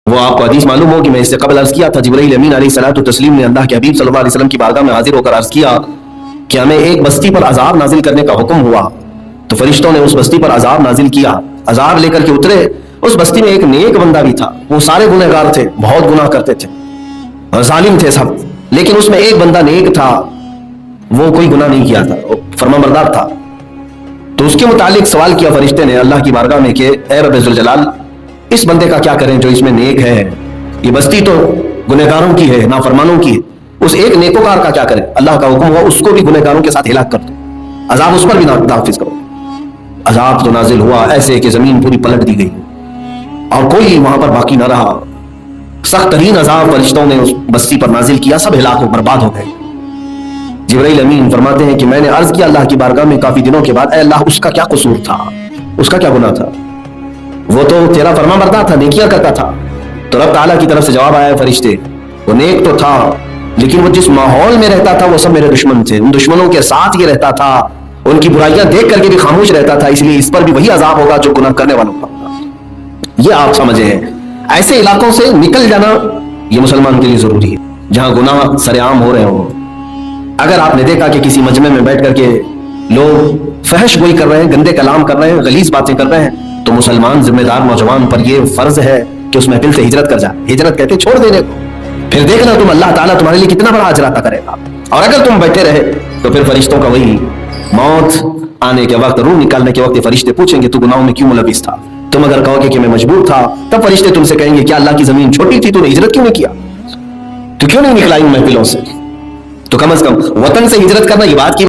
وہ آپ کو حدیث معلوم ہو کہ میں اس سے قبل عرض کیا تھا، جبرائیل امین علیہ الصلوۃ والتسلیم نے اللہ کے حبیب صلی اللہ علیہ وسلم کی بارگاہ میں حاضر ہو کر عرض کیا کہ ہمیں ایک بستی پر عذاب نازل کرنے کا حکم ہوا، تو فرشتوں نے اس بستی پر عذاب نازل کیا، عذاب لے کر کے اترے۔ اس بستی میں ایک نیک بندہ بھی تھا، وہ سارے گنہگار تھے، بہت گناہ کرتے تھے اور ظالم تھے سب، لیکن اس میں ایک بندہ نیک تھا، وہ کوئی گناہ نہیں کیا تھا، وہ فرمانبردار تھا۔ تو اس کے متعلق سوال کیا فرشتے نے اللہ کی بارگاہ میں کہ اے رب ذوالجلال، اس بندے کا کیا کریں جو اس میں نیک ہے؟ یہ بستی تو گنہگاروں کی ہے، نافرمانوں کی ہے، اس ایک نیکوکار کا کیا کریں؟ اللہ کا حکم ہوا اس کو بھی گنہگاروں کے ساتھ ہلاک کر دو، عذاب اس پر بھی نافذ کرو۔ عذاب تو نازل ہوا ایسے کہ زمین پوری پلٹ دی گئی اور کوئی وہاں پر باقی نہ رہا، سخت ترین عذاب فرشتوں نے اس بستی پر نازل کیا، سب ہلاک ہو برباد ہو گئے۔ جبرائیل امین فرماتے ہیں کہ میں نے عرض کیا اللہ کی بارگاہ میں کافی دنوں کے بعد، اے اللہ اس کا کیا قصور تھا، اس کا کیا گناہ تھا؟ وہ تو تیرا فرمانبردار تھا، نیکیاں کرتا تھا۔ تو رب تعالیٰ کی طرف سے جواب آیا ہے فرشتے، وہ نیک تو تھا لیکن وہ جس ماحول میں رہتا تھا وہ سب میرے دشمن تھے، ان دشمنوں کے ساتھ یہ رہتا تھا، ان کی برائیاں دیکھ کر کے بھی خاموش رہتا تھا، اس لیے اس پر بھی وہی عذاب ہوگا جو گناہ کرنے والوں کا ہوگا۔ یہ آپ سمجھیں، ایسے علاقوں سے نکل جانا یہ مسلمان کے لیے ضروری ہے جہاں گناہ سر عام ہو رہے ہوں۔ اگر آپ نے دیکھا کہ کسی مجمع میں بیٹھ کر کے لوگ فحش گوئی کر رہے ہیں، گندے کلام کر رہے ہیں، غلیظ باتیں کر رہے ہیں، تو مسلمان ذمہ دار نوجوان پر یہ فرض ہے کہ اس محفل سے ہجرت کر جائے۔ ہجرت کہتے چھوڑ دینے کو، پھر دیکھنا تم اللہ تعالیٰ تمہارے لیے کتنا بڑا اجر عطا کرے گا۔ اور اگر تم بیٹھے رہے تو پھر فرشتوں کا وہی موت آنے کے وقت، روح نکالنے کے وقت فرشتے پوچھیں گے تو گناہوں میں کیوں ملوث تھا؟ تم اگر کہو گے کہ میں مجبور تھا، تب فرشتے تم سے کہیں گے کیا اللہ کی زمین چھوٹی تھی، تو نے ہجرت کیوں نہیں کیا، تو کیوں نہیں نکلا ان محفلوں سے؟ تو کم از کم وطن سے ہجرت کرنا یہ بات کی